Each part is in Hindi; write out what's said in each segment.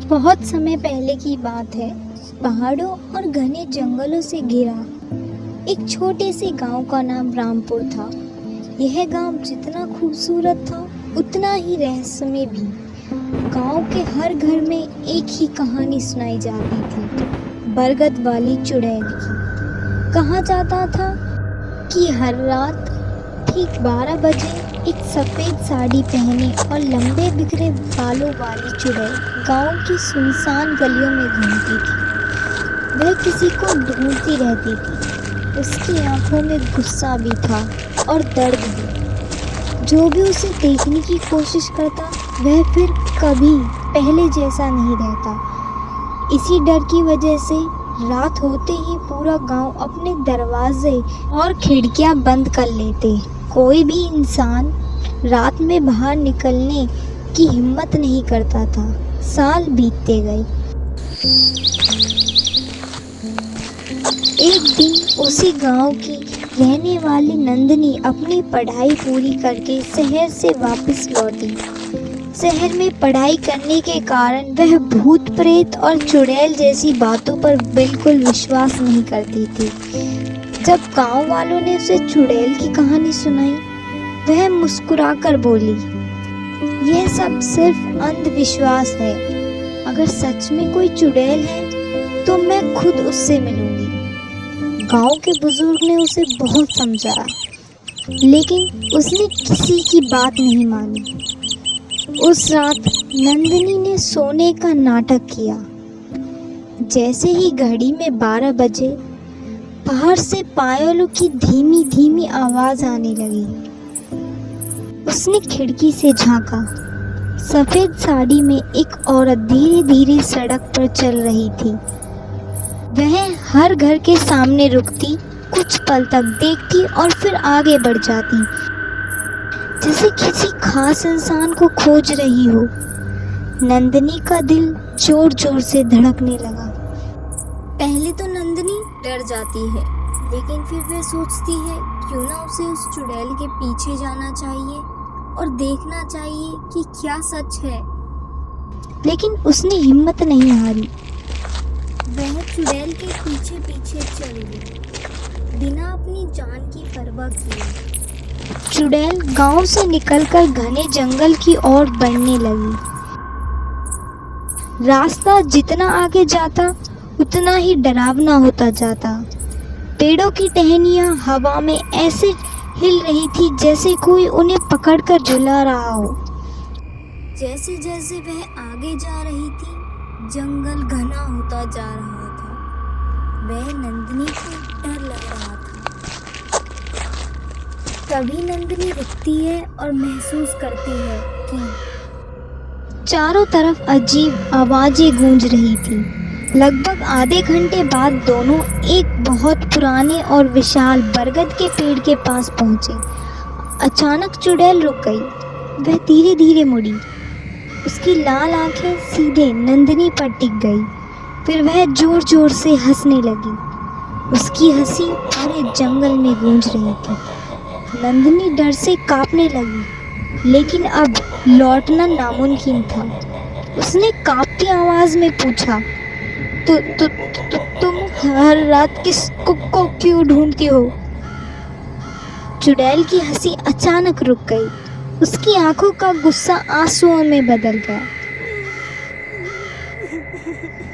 बहुत समय पहले की बात है। पहाड़ों और घने जंगलों से घिरा एक छोटे से गांव का नाम रामपुर था। यह गांव जितना खूबसूरत था उतना ही रहस्यमय भी। गांव के हर घर में एक ही कहानी सुनाई जाती थी, बरगद वाली चुड़ैल की। कहा जाता था कि हर रात ठीक 12 बजे एक सफ़ेद साड़ी पहने और लंबे बिखरे बालों वाली चुड़ैल गांव की सुनसान गलियों में घूमती थी। वह किसी को ढूंढती रहती थी। उसकी आंखों में गुस्सा भी था और दर्द भी। जो भी उसे देखने की कोशिश करता वह फिर कभी पहले जैसा नहीं रहता। इसी डर की वजह से रात होते ही पूरा गांव अपने दरवाजे और खिड़कियां बंद कर लेते। कोई भी इंसान रात में बाहर निकलने की हिम्मत नहीं करता था। साल बीतते गए। एक दिन उसी गांव की रहने वाली नंदिनी अपनी पढ़ाई पूरी करके शहर से वापस लौटी। शहर में पढ़ाई करने के कारण वह भूत प्रेत और चुड़ैल जैसी बातों पर बिल्कुल विश्वास नहीं करती थी। जब गांव वालों ने उसे चुड़ैल की कहानी सुनाई, वह मुस्कुराकर बोली, यह सब सिर्फ अंधविश्वास है। अगर सच में कोई चुड़ैल है तो मैं खुद उससे मिलूंगी। गांव के बुजुर्ग ने उसे बहुत समझाया, लेकिन उसने किसी की बात नहीं मानी। उस रात नंदिनी ने सोने का नाटक किया। जैसे ही घड़ी में 12 बजे बाहर से पायलों की धीमी धीमी आवाज आने लगी। उसने खिड़की से झांका। सफेद साड़ी में एक औरत धीरे धीरे सड़क पर चल रही थी। वह हर घर के सामने रुकती, कुछ पल तक देखती और फिर आगे बढ़ जाती, जैसे किसी खास इंसान को खोज रही हो। नंदिनी का दिल जोर जोर से धड़कने लगा। पहले तो नंदिनी डर जाती है, लेकिन फिर वह सोचती है क्यों ना उसे उस चुड़ैल के पीछे जाना चाहिए और देखना चाहिए कि क्या सच है। लेकिन उसने हिम्मत नहीं हारी। वह चुड़ैल के पीछे पीछे चल गई, बिना अपनी जान की परवाह किए। चुड़ैल गांव से निकलकर घने जंगल की ओर बढ़ने लगी। रास्ता जितना आगे जाता उतना ही डरावना होता जाता। पेड़ों की टहनियां हवा में ऐसे हिल रही थी जैसे कोई उन्हें पकड़कर झुला रहा हो। जैसे जैसे वह आगे जा रही थी, जंगल घना होता जा रहा था। वह नंदिनी को डर लग रहा था। तभी नंदिनी रुकती है और महसूस करती है कि चारों तरफ अजीब आवाजें गूंज रही थी। लगभग आधे घंटे बाद दोनों एक बहुत पुराने और विशाल बरगद के पेड़ के पास पहुंचे। अचानक चुड़ैल रुक गई। वह धीरे धीरे मुड़ी। उसकी लाल आंखें सीधे नंदिनी पर टिक गई। फिर वह जोर जोर से हंसने लगी। उसकी हंसी पूरे जंगल में गूंज रही थी। नंदिनी डर से कांपने लगी, लेकिन अब लौटना नामुमकिन था। उसने कांपती आवाज में पूछा, तुम हर रात किसको क्यों ढूंढती हो? चुड़ैल की हंसी अचानक रुक गई। उसकी आंखों का गुस्सा आंसुओं में बदल गया।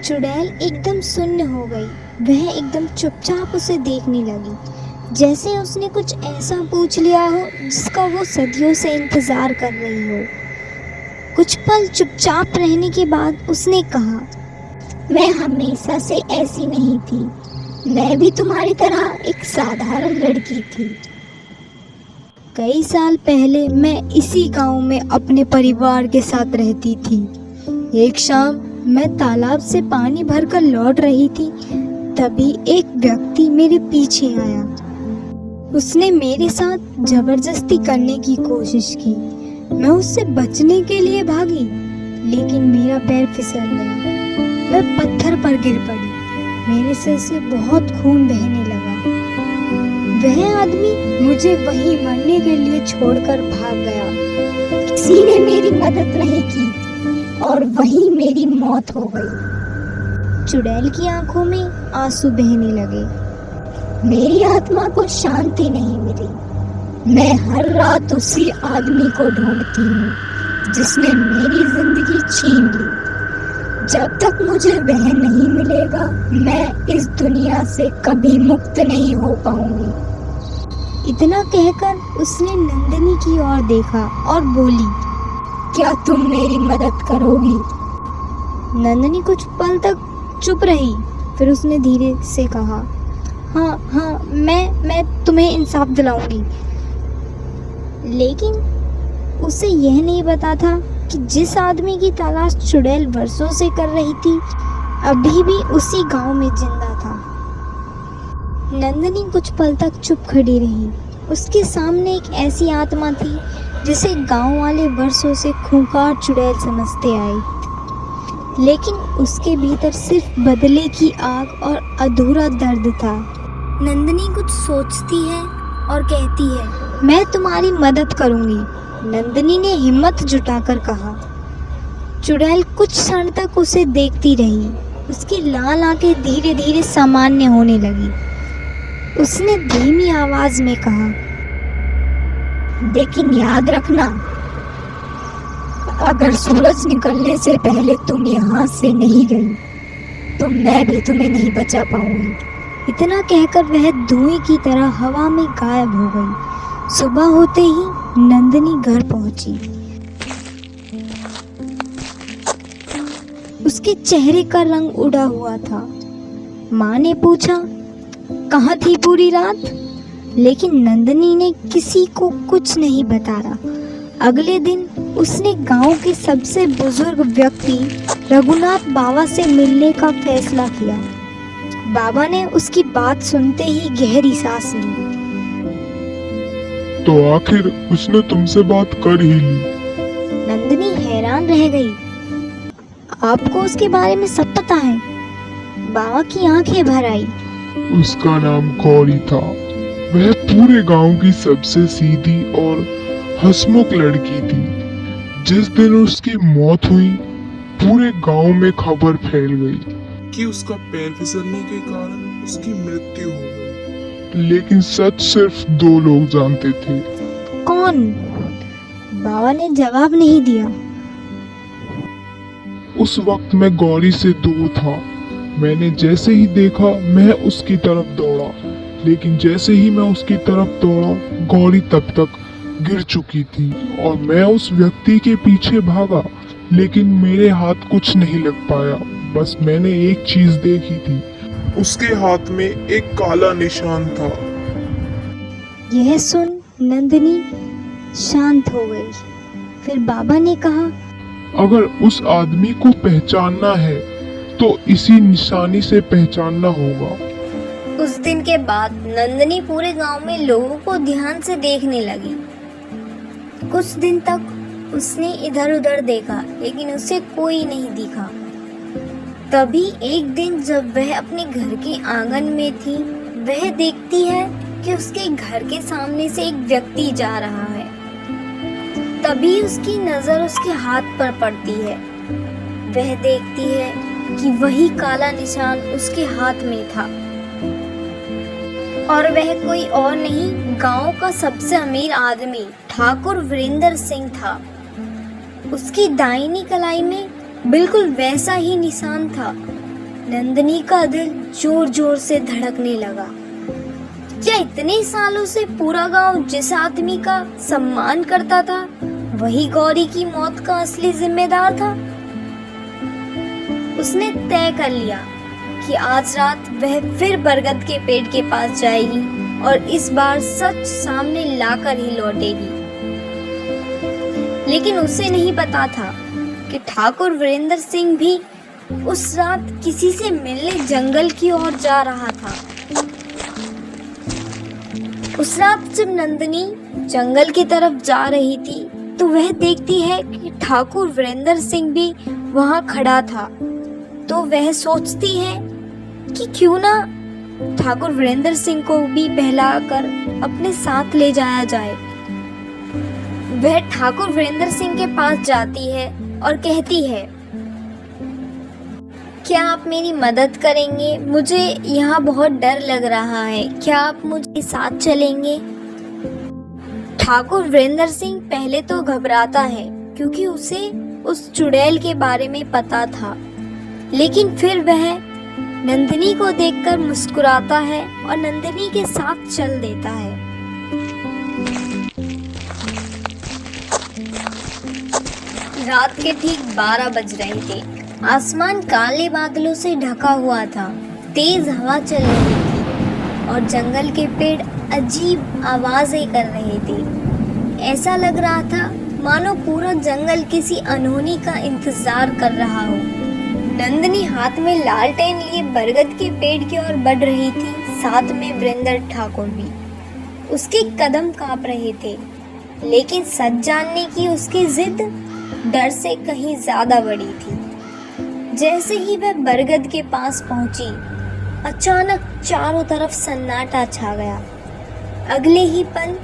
चुड़ैल एकदम सुन्न हो गई। वह एकदम चुपचाप उसे देखने लगी, जैसे उसने कुछ ऐसा पूछ लिया हो जिसका वो सदियों से इंतजार कर रही हो। कुछ पल चुपचाप रहने के बाद उसने कहा, मैं हमेशा से ऐसी नहीं थी। मैं भी तुम्हारी तरह एक साधारण लड़की थी। कई साल पहले मैं इसी गांव में अपने परिवार के साथ रहती थी। एक शाम मैं तालाब से पानी भरकर लौट रही थी। तभी एक व्यक्ति मेरे पीछे आया। उसने मेरे साथ जबरदस्ती करने की कोशिश की। मैं उससे बचने के लिए भागी, लेकिन मेरा पैर फिसल गया। मैं पत्थर पर गिर पड़ी। मेरे सिर से बहुत खून बहने लगा। वह आदमी मुझे वहीं मरने के लिए छोड़कर भाग गया। किसी ने मेरी मदद नहीं की और वहीं मेरी मौत हो गई। चुड़ैल की आंखों में आंसू बहने लगे। मेरी आत्मा को शांति नहीं मिली। मैं हर रात उसी आदमी को ढूंढती हूँ जिसने मेरी जिंदगी छीन ली। जब तक मुझे वह नहीं मिलेगा, मैं इस दुनिया से कभी मुक्त नहीं हो पाऊंगी। इतना कहकर उसने नंदिनी की ओर देखा और बोली, क्या तुम मेरी मदद करोगी? नंदिनी कुछ पल तक चुप रही, फिर उसने धीरे से कहा, हाँ, मैं तुम्हें इंसाफ दिलाऊंगी। लेकिन उसे यह नहीं पता था कि जिस आदमी की तलाश चुड़ैल वर्षों से कर रही थी, अभी भी उसी गांव में जिंदा था। नंदिनी कुछ पल तक चुप खड़ी रही। उसके सामने एक ऐसी आत्मा थी जिसे गांव वाले वर्षों से खूंखार चुड़ैल समझते आए, लेकिन उसके भीतर सिर्फ बदले की आग और अधूरा दर्द था। नंदिनी कुछ सोचती है और कहती है, मैं तुम्हारी मदद करूंगी। नंदिनी ने हिम्मत जुटाकर कहा। चुड़ैल कुछ क्षण तक उसे देखती रही। उसकी लाल आंखें धीरे धीरे सामान्य होने लगी। उसने धीमी आवाज में कहा, लेकिन याद रखना, अगर सूरज निकलने से पहले तुम यहाँ से नहीं गई तो मैं भी तुम्हें नहीं बचा पाऊंगी। इतना कहकर वह धुएं की तरह हवा में गायब हो गई। सुबह होते ही नंदिनी घर पहुंची। उसके चेहरे का रंग उड़ा हुआ था। माँ ने पूछा, कहाँ थी पूरी रात? लेकिन नंदिनी ने किसी को कुछ नहीं बताया। अगले दिन उसने गांव के सबसे बुजुर्ग व्यक्ति रघुनाथ बाबा से मिलने का फैसला किया। बाबा ने उसकी बात सुनते ही गहरी सांस ली। तो आखिर उसने तुमसे बात कर ही ली? नंदिनी हैरान रह गई। आपको उसके बारे में सब पता है? बाबा की आंखें भर आई। उसका नाम गौरी था। वह पूरे गांव की सबसे सीधी और हंसमुख लड़की थी। जिस दिन उसकी मौत हुई, पूरे गांव में खबर फैल गई कि उसका पैर फिसलने के कारण उसकी मृत्यु हो गई। लेकिन सच सिर्फ 2 लोग जानते थे। कौन? बाबा ने जवाब नहीं दिया। उस वक्त मैं गौरी से दूर था। मैंने जैसे ही देखा, मैं उसकी तरफ दौड़ा। लेकिन जैसे ही मैं उसकी तरफ दौड़ा, गौरी तब तक गिर चुकी थी और मैं उस व्यक्ति के पीछे भागा। लेकिन मेरे हाथ कुछ नहीं लग पाया। बस मैंने एक चीज देखी थी। उसके हाथ में एक काला निशान था। यह सुन नंदिनी शांत हो गई। फिर बाबा ने कहा, अगर उस आदमी को पहचानना है तो इसी निशानी से पहचानना होगा। उस दिन के बाद नंदिनी पूरे गांव में लोगों को ध्यान से देखने लगी। कुछ दिन तक उसने इधर उधर देखा, लेकिन उसे कोई नहीं दिखा। तभी एक दिन जब वह अपने घर के आंगन में थी, वह देखती है कि उसके घर के सामने से एक व्यक्ति जा रहा है। तभी उसकी नजर उसके हाथ पर पड़ती है। वह देखती है कि वही काला निशान उसके हाथ में था और वह कोई और नहीं, गांव का सबसे अमीर आदमी ठाकुर वीरेंद्र सिंह था। उसकी दाहिनी कलाई में बिल्कुल वैसा ही निशान था। नंदिनी का दिल जोर जोर से धड़कने लगा। क्या इतने सालों से पूरा गांव जिस आदमी का सम्मान करता था, वही गौरी की मौत का असली जिम्मेदार था? उसने तय कर लिया कि आज रात वह फिर बरगद के पेड़ के पास जाएगी और इस बार सच सामने लाकर ही लौटेगी। लेकिन उसे नहीं पता था कि ठाकुर वीरेंद्र सिंह भी उस रात किसी से मिलने जंगल की ओर जा रहा था। उस रात जब नंदिनी जंगल की तरफ जा रही थी, तो वह देखती है कि ठाकुर वीरेंद्र सिंह भी वहां खड़ा था। तो वह सोचती है कि क्यों ना ठाकुर वीरेंद्र सिंह को भी बहलाकर अपने साथ ले जाया जाए। वह ठाकुर वीरेंद्र सिंह के पास जाती है और कहती है, क्या आप मेरी मदद करेंगे? मुझे यहाँ बहुत डर लग रहा है, क्या आप मुझे साथ चलेंगे? ठाकुर वीरेंद्र सिंह पहले तो घबराता है क्योंकि उसे उस चुड़ैल के बारे में पता था, लेकिन फिर वह नंदिनी को देखकर मुस्कुराता है और नंदिनी के साथ चल देता है। रात के ठीक 12 बज रहे थे। आसमान काले बादलों से ढका हुआ था। तेज हवा चल रही थी और जंगल के पेड़ अजीब आवाजें कर रहे थे। ऐसा लग रहा था मानो पूरा जंगल किसी अनहोनी का इंतजार कर रहा हो। नंदिनी हाथ में लालटेन लिए बरगद के पेड़ की ओर बढ़ रही थी, साथ में वीरेंद्र ठाकुर भी। उसके कदम कांप रहे थे, लेकिन सच जानने की उसकी जिद डर से कहीं ज्यादा बड़ी थी। जैसे ही वह बरगद के पास पहुंची, अचानक चारों तरफ सन्नाटा छा गया। अगले ही पल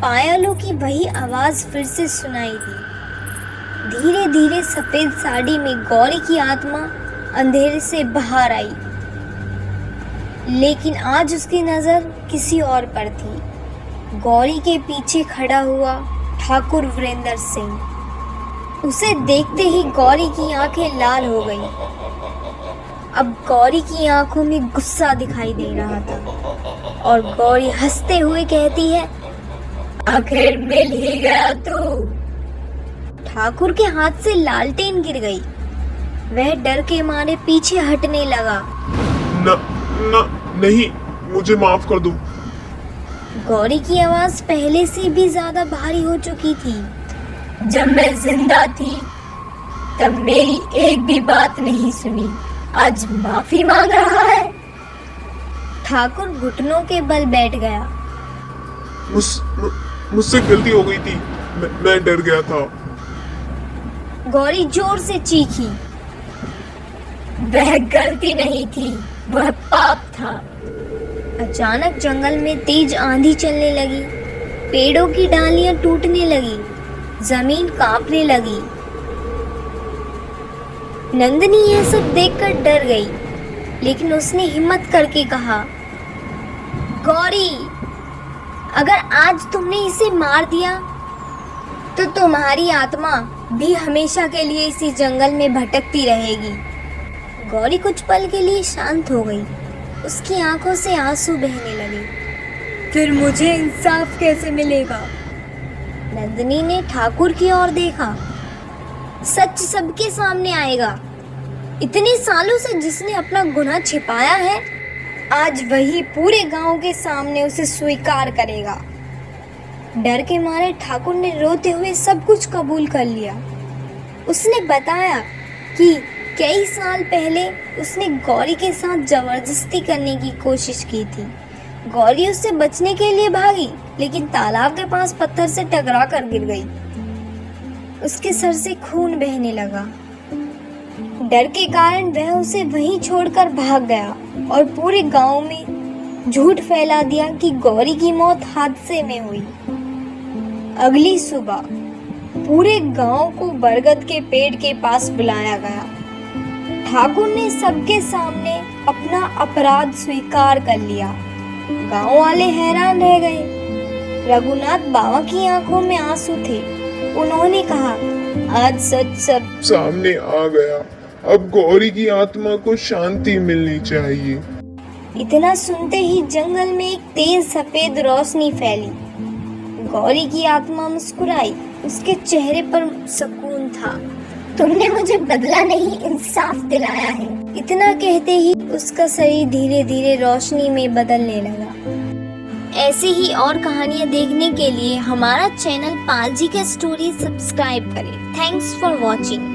पायलों की वही आवाज फिर से सुनाई दी। धीरे धीरे सफेद साड़ी में गौरी की आत्मा अंधेरे से बाहर आई, लेकिन आज उसकी नजर किसी और पर थी। गौरी के पीछे खड़ा हुआ ठाकुर वीरेंद्र सिंह। उसे देखते ही गौरी की आंखें लाल हो गईं। अब गौरी की आंखों में गुस्सा दिखाई दे रहा था और गौरी हंसते हुए कहती है, आखिर मिल ही गया तू। ठाकुर के हाथ से लालटेन गिर गई। वह डर के मारे पीछे हटने लगा। नहीं, मुझे माफ कर दो। गौरी की आवाज पहले से भी ज्यादा भारी हो चुकी थी। जब मैं जिंदा थी तब मेरी एक भी बात नहीं सुनी, आज माफी मांग रहा है। ठाकुर घुटनों के बल बैठ गया। मुझसे गलती हो गई थी, मैं डर गया था। गौरी जोर से चीखी। वह गलती नहीं थी, वह पाप था। अचानक जंगल में तेज आंधी चलने लगी। पेड़ों की डालियां टूटने लगी, जमीन कांपने लगी। नंदिनी यह सब देखकर डर गई, लेकिन उसने हिम्मत करके कहा, गौरी, अगर आज तुमने इसे मार दिया तो तुम्हारी आत्मा भी हमेशा के लिए इसी जंगल में भटकती रहेगी। गौरी कुछ पल के लिए शांत हो गई। उसकी आंखों से आंसू बहने लगे। फिर मुझे इंसाफ कैसे मिलेगा? नंदिनी ने ठाकुर की ओर देखा। सच सबके सामने आएगा। इतने सालों से जिसने अपना गुनाह छिपाया है, आज वही पूरे गांव के सामने उसे स्वीकार करेगा। डर के मारे ठाकुर ने रोते हुए सब कुछ कबूल कर लिया। उसने बताया कि कई साल पहले उसने गौरी के साथ जबरदस्ती करने की कोशिश की थी। गौरी उससे बचने के लिए भागी, लेकिन तालाब के पास पत्थर से टकरा कर गिर गई। उसके सर से खून बहने लगा। डर के कारण वह उसे वहीं छोड़कर भाग गया और पूरे गांव में झूठ फैला दिया कि गौरी की मौत हादसे में हुई। अगली सुबह पूरे गांव को बरगद के पेड़ के पास बुलाया गया। ठाकुर ने सबके सामने अपना अपराध स्वीकार कर लिया। गांव वाले हैरान रह गए। रघुनाथ बाबा की आंखों में आंसू थे। उन्होंने कहा, आज सच सब सामने आ गया। अब गौरी की आत्मा को शांति मिलनी चाहिए। इतना सुनते ही जंगल में एक तेज सफेद रोशनी फैली। गौरी की आत्मा मुस्कुराई। उसके चेहरे पर सुकून था। तुमने मुझे बदला नहीं, इंसाफ दिलाया है। इतना कहते ही उसका शरीर धीरे धीरे रोशनी में बदलने लगा। ऐसी ही और कहानियाँ देखने के लिए हमारा चैनल पालजी का स्टोरी सब्सक्राइब करें। Thanks for watching.